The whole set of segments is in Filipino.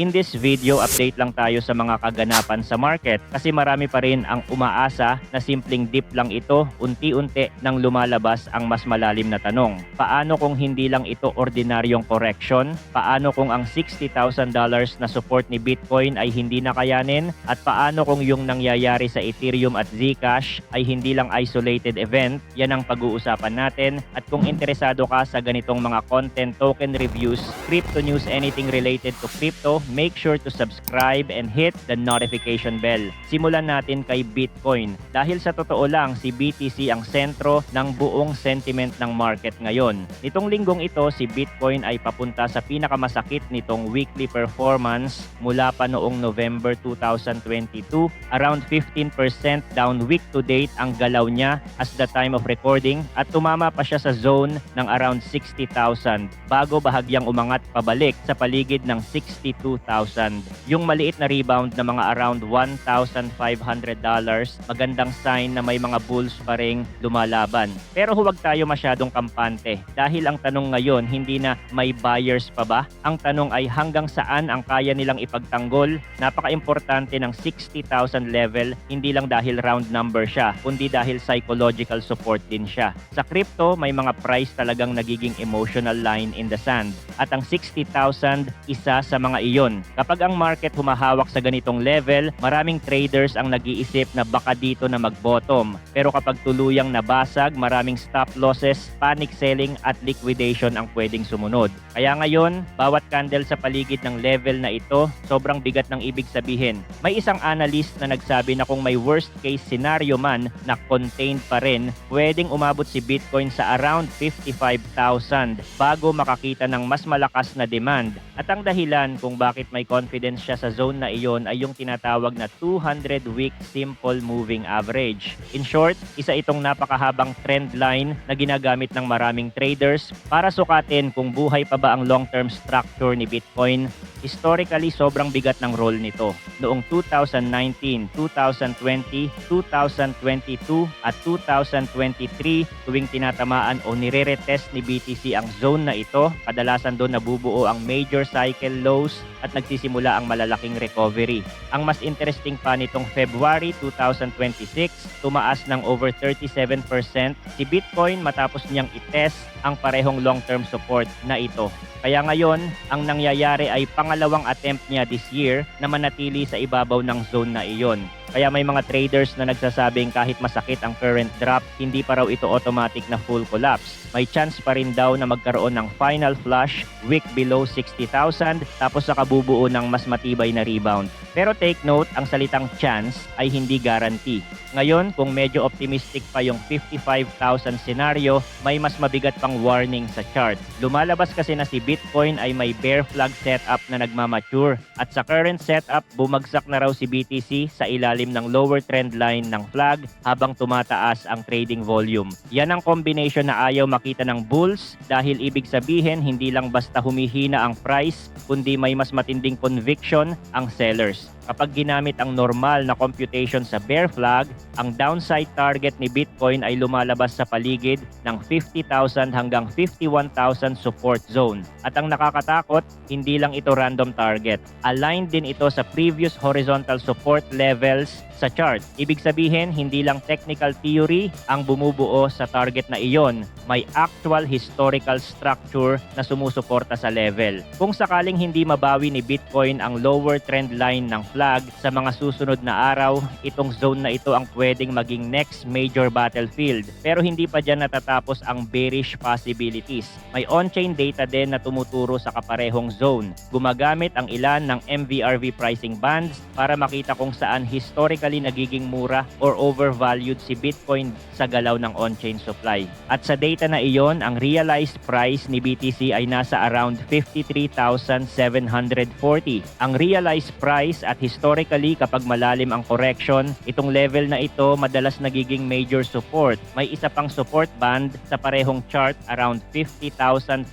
In this video, update lang tayo sa mga kaganapan sa market kasi marami pa rin ang umaasa na simpleng dip lang ito, unti-unti nang lumalabas ang mas malalim na tanong. Paano kung hindi lang ito ordinaryong correction? Paano kung ang $60,000 na support ni Bitcoin ay hindi nakayanin? At paano kung yung nangyayari sa Ethereum at Zcash ay hindi lang isolated event? Yan ang pag-uusapan natin. At kung interesado ka sa ganitong mga content, token reviews, crypto news, anything related to crypto, make sure to subscribe and hit the notification bell. Simulan natin kay Bitcoin. Dahil sa totoo lang, si BTC ang sentro ng buong sentiment ng market ngayon. Nitong linggong ito, si Bitcoin ay papunta sa pinakamasakit nitong weekly performance mula pa noong November 2022. Around 15% down week to date ang galaw niya as the time of recording at tumama pa siya sa zone ng around 60,000 bago bahagyang umangat pabalik sa paligid ng 62,000. Yung maliit na rebound na mga around $1,500, magandang sign na may mga bulls pa ring lumalaban. Pero huwag tayo masyadong kampante dahil ang tanong ngayon hindi na may buyers pa ba? Ang tanong ay hanggang saan ang kaya nilang ipagtanggol? Napaka-importante ng 60,000 level, hindi lang dahil round number siya, kundi dahil psychological support din siya. Sa crypto, may mga price talagang nagiging emotional line in the sand. At ang 60,000, isa sa mga iyon. Kapag ang market humahawak sa ganitong level, maraming traders ang nag-iisip na baka dito na mag-bottom. Pero kapag tuluyang nabasag, maraming stop losses, panic selling at liquidation ang pwedeng sumunod. Kaya ngayon, bawat candle sa paligid ng level na ito, sobrang bigat ng ibig sabihin. May isang analyst na nagsabi na kung may worst case scenario man na contained pa rin, pwedeng umabot si Bitcoin sa around 55,000 bago makakita ng mas malakas na demand. At ang dahilan kung bakit may confidence siya sa zone na iyon ay yung tinatawag na 200-week simple moving average. In short, isa itong napakahabang trend line na ginagamit ng maraming traders para sukatin kung buhay pa ba ang long-term structure ni Bitcoin. Historically, sobrang bigat ng role nito. Noong 2019, 2020, 2022 at 2023, tuwing tinatamaan o nire-retest ni BTC ang zone na ito, kadalasan doon nabubuo ang major cycle lows at nagsisimula ang malalaking recovery. Ang mas interesting pa nitong February 2026, tumaas ng over 37% si Bitcoin matapos niyang itest ang parehong long-term support na ito. Kaya ngayon, ang nangyayari ay pangalawang attempt niya this year na manatili sa ibabaw ng zone na iyon. Kaya may mga traders na nagsasabing kahit masakit ang current drop, hindi pa raw ito automatic na full collapse. May chance pa rin daw na magkaroon ng final flush, wick below 60,000, tapos nakabubuo ng mas matibay na rebound. Pero take note, ang salitang chance ay hindi guarantee. Ngayon, kung medyo optimistic pa yung 55,000 scenario, may mas mabigat pang warning sa chart. Lumalabas kasi na si Bitcoin ay may bear flag setup na nagmamature. At sa current setup, bumagsak na raw si BTC sa ilalim ng lower trend line ng flag habang tumataas ang trading volume. Yan ang combination na ayaw makita ng bulls dahil ibig sabihin hindi lang basta humihina ang price, kundi may mas matinding conviction ang sellers. Kapag ginamit ang normal na computation sa bear flag, ang downside target ni Bitcoin ay lumalabas sa paligid ng 50,000 hanggang 51,000 support zone. At ang nakakatakot, hindi lang ito random target. Aligned din ito sa previous horizontal support levels sa chart. Ibig sabihin, hindi lang technical theory ang bumubuo sa target na iyon. May actual historical structure na sumusuporta sa level. Kung sakaling hindi mabawi ni Bitcoin ang lower trend line ng flag sa mga susunod na araw, itong zone na ito ang pwedeng maging next major battlefield. Pero hindi pa dyan natatapos ang bearish possibilities. May on-chain data din na tumuturo sa kaparehong zone. Gumagamit ang ilan ng MVRV pricing bands para makita kung saan historically nagiging mura or overvalued si Bitcoin sa galaw ng on-chain supply. At sa data na iyon, ang realized price ni BTC ay nasa around 53,740. Ang realized price at historically kapag malalim ang correction, itong level na ito madalas nagiging major support. May isa pang support band sa parehong chart around 50,560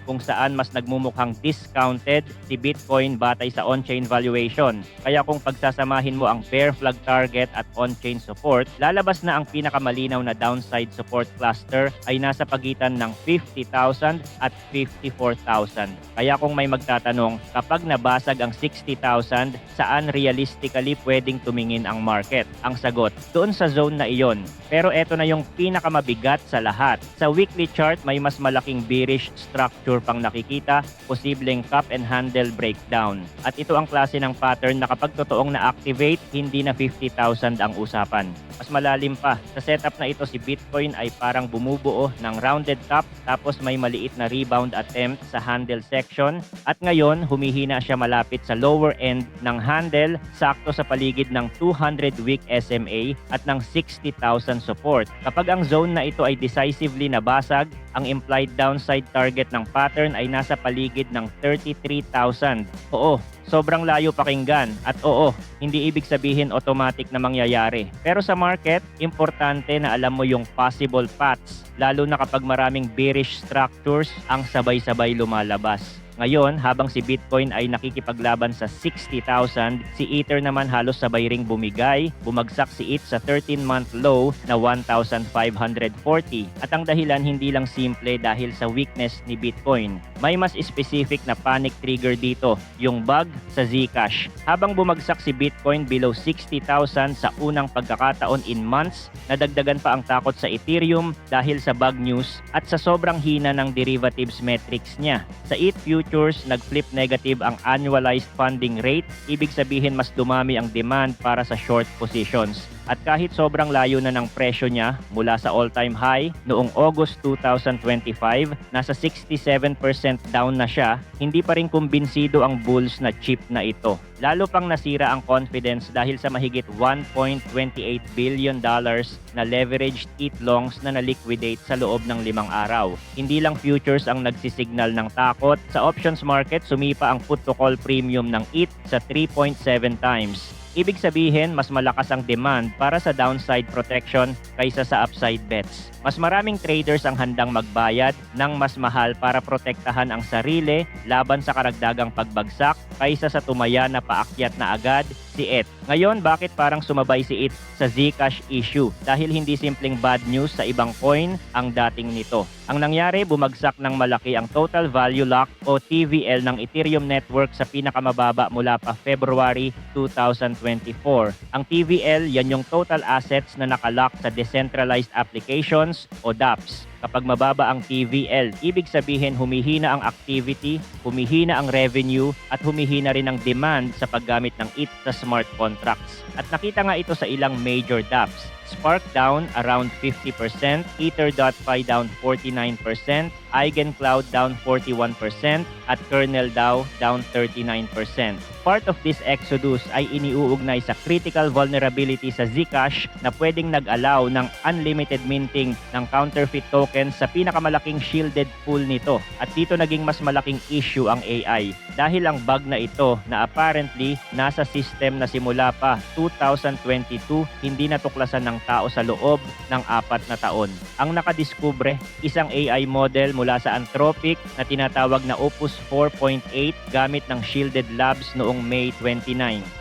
kung saan mas nagmumukhang discounted si Bitcoin batay sa on-chain valuation. Kaya kung pagsasamahin mo ang bear flag target at on-chain support, lalabas na ang pinakamalinaw na downside support cluster ay nasa pagitan ng 50,000 at 54,000. Kaya kung may magtatanong, kapag nabasag ang 60,000, saan realistically pwedeng tumingin ang market? Ang sagot, doon sa zone na iyon. Pero eto na yung pinakamabigat sa lahat. Sa weekly chart, may mas malaking bearish structure pang nakikita, posibleng cup and handle breakdown. At ito ang klase ng pattern na kapag totoong na-activate, hindi na 50,000 ang usapan. Mas malalim pa, sa setup na ito si Bitcoin ay parang bumubuo ng rounded top tapos may maliit na rebound attempt sa handle section at ngayon humihina siya malapit sa lower end ng handle sakto sa paligid ng 200-week SMA at ng 60,000 support. Kapag ang zone na ito ay decisively nabasag, ang implied downside target ng pattern ay nasa paligid ng 33,000. Oo, sobrang layo pakinggan at oo, hindi ibig sabihin automatic na mangyayari. Pero sa market, importante na alam mo yung possible paths, lalo na kapag maraming bearish structures ang sabay-sabay lumalabas. Ngayon, habang si Bitcoin ay nakikipaglaban sa 60,000, si Ether naman halos sabay ring bumigay, bumagsak si ETH sa 13-month low na 1,540. At ang dahilan hindi lang simple dahil sa weakness ni Bitcoin. May mas specific na panic trigger dito, yung bug sa Zcash. Habang bumagsak si Bitcoin below 60,000 sa unang pagkakataon in months, nadagdagan pa ang takot sa Ethereum dahil sa bug news at sa sobrang hina ng derivatives metrics niya. Sa ETH futures, nag-flip negative ang annualized funding rate, ibig sabihin mas dumami ang demand para sa short positions. At kahit sobrang layo na ng presyo niya mula sa all-time high noong August 2025, nasa 67% down na siya, hindi pa rin kumbinsido ang bulls na cheap na ito. Lalo pang nasira ang confidence dahil sa mahigit $1.28 billion na leveraged ETH longs na na-liquidate sa loob ng 5 araw. Hindi lang futures ang nagsisignal ng takot. Sa options market, sumipa ang put to call premium ng ETH sa 3.7 times. Ibig sabihin, mas malakas ang demand para sa downside protection kaysa sa upside bets. Mas maraming traders ang handang magbayad ng mas mahal para protektahan ang sarili laban sa karagdagang pagbagsak kaysa sa tumaya na paakyat na agad si ETH. Ngayon, bakit parang sumabay si ETH sa Zcash issue? Dahil hindi simpleng bad news sa ibang coin ang dating nito. Ang nangyari, bumagsak ng malaki ang total value lock o TVL ng Ethereum network sa pinakamababa mula pa February 2024. Ang TVL, yan yung total assets na nakalock sa decentralized applications o dApps. Kapag mababa ang TVL, ibig sabihin humihina ang activity, humihina ang revenue, at humihina rin ang demand sa paggamit ng ETH sa smart contracts. At nakita nga ito sa ilang major dApps. Spark down around 50%, Ether.fi down 49%, EigenCloud down 41%, at Kernel DAO down 39%. Part of this exodus ay iniuugnay sa critical vulnerability sa Zcash na pwedeng nag-allow ng unlimited minting ng counterfeit tokens sa pinakamalaking shielded pool nito. At dito naging mas malaking issue ang AI dahil ang bug na ito na apparently nasa system na simula pa 2022 hindi natuklasan ng tao sa loob ng 4 na taon. Ang nakadiskubre, isang AI model mula sa Anthropic na tinatawag na Opus 4.8 gamit ng Shielded Labs noong May 29.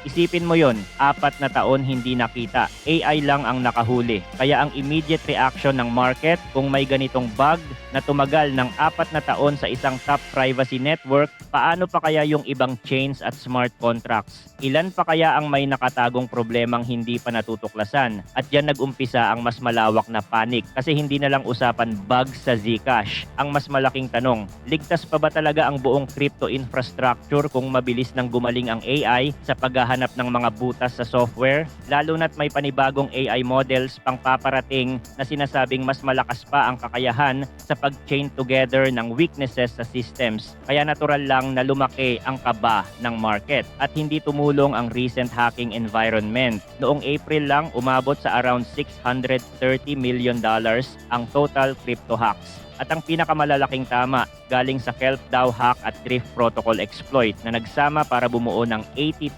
Isipin mo yon, 4 na taon hindi nakita. AI lang ang nakahuli. Kaya ang immediate reaction ng market kung may ganitong bug na tumagal ng 4 na taon sa isang top privacy network, paano pa kaya yung ibang chains at smart contracts? Ilan pa kaya ang may nakatagong problemang hindi pa natutuklasan? At diyan nag-umpisa ang mas malawak na panic kasi hindi na lang usapan bug sa Zcash. Ang mas malaking tanong, ligtas pa ba talaga ang buong crypto infrastructure kung mabilis nang gumaling ang AI sa paghahanap ng mga butas sa software? Lalo na't may panibagong AI models pang paparating na sinasabing mas malakas pa ang kakayahan sa pag-chain together ng weaknesses sa systems. Kaya natural lang na lumaki ang kaba ng market at hindi tumulong ang recent hacking environment. Noong April lang, umabot sa around $630 million ang total crypto hacks. At ang pinakamalalaking tama galing sa Kelp DAO hack at Drift Protocol exploit na nagsama para bumuo ng 82%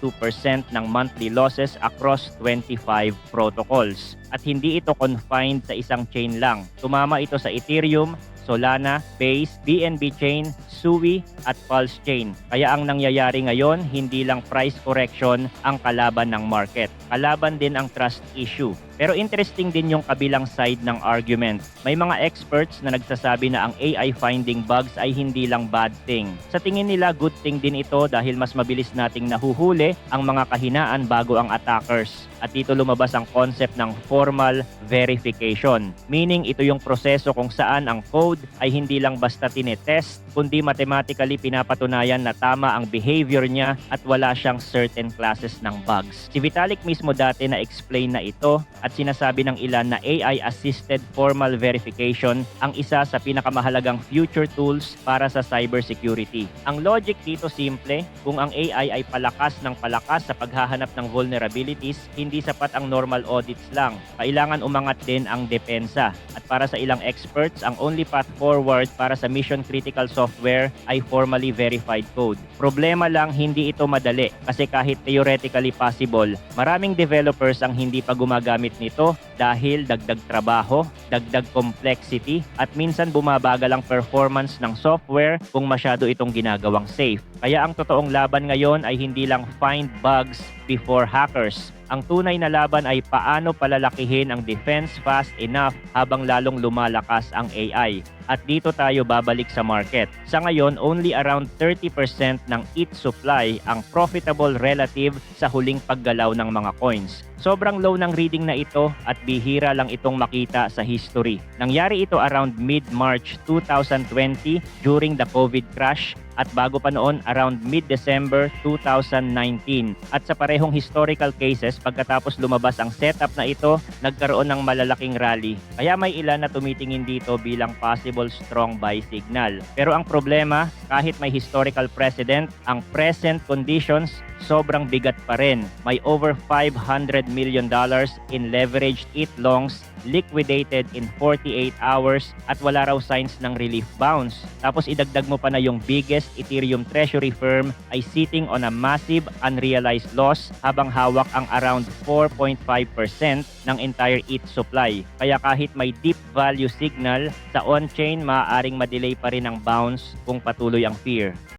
ng monthly losses across 25 protocols. At hindi ito confined sa isang chain lang. Tumama ito sa Ethereum, Solana, Base, BNB Chain, Sui at Pulse Chain. Kaya ang nangyayari ngayon, hindi lang price correction ang kalaban ng market. Kalaban din ang trust issue. Pero interesting din yung kabilang side ng argument. May mga experts na nagsasabi na ang AI finding bugs ay hindi lang bad thing. Sa tingin nila, good thing din ito dahil mas mabilis nating nahuhuli ang mga kahinaan bago ang attackers. At dito lumabas ang concept ng formal verification. Meaning ito yung proseso kung saan ang code ay hindi lang basta tinetest, kundi mathematically pinapatunayan na tama ang behavior niya at wala siyang certain classes ng bugs. Si Vitalik mismo dati na-explain na ito at sinasabi ng ilan na AI-assisted formal verification ang isa sa pinakamahalagang future tools para sa cybersecurity. Ang logic dito simple, kung ang AI ay palakas ng palakas sa paghahanap ng vulnerabilities, hindi sapat ang normal audits lang. Kailangan umangat din ang depensa. At para sa ilang experts, ang only path forward para sa mission-critical software ay formally verified code. Problema lang, hindi ito madali kasi kahit theoretically possible, maraming developers ang hindi pa gumagamit nito dahil dagdag trabaho, dagdag complexity at minsan bumabagal ang performance ng software kung masyado itong ginagawang safe. Kaya ang totoong laban ngayon ay hindi lang find bugs before hackers. Ang tunay na laban ay paano palalakihin ang defense fast enough habang lalong lumalakas ang AI. At dito tayo babalik sa market. Sa ngayon, only around 30% ng ETH supply ang profitable relative sa huling paggalaw ng mga coins. Sobrang low ng reading na ito at bihira lang itong makita sa history. Nangyari ito around mid-March 2020 during the COVID crash at bago pa noon around mid-December 2019. At sa parehong historical cases, pagkatapos lumabas ang setup na ito, nagkaroon ng malalaking rally. Kaya may ilan na tumitingin dito bilang possible strong buy signal. Pero ang problema, kahit may historical precedent, ang present conditions sobrang bigat pa rin. May over $500 million in leveraged ETH longs liquidated in 48 hours at wala raw signs ng relief bounce. Tapos idagdag mo pa na yung biggest Ethereum treasury firm ay sitting on a massive unrealized loss habang hawak ang around 4.5% ng entire ETH supply. Kaya kahit may deep value signal sa on-chain, maaaring madelay pa rin ang bounce kung patuloy ang fear.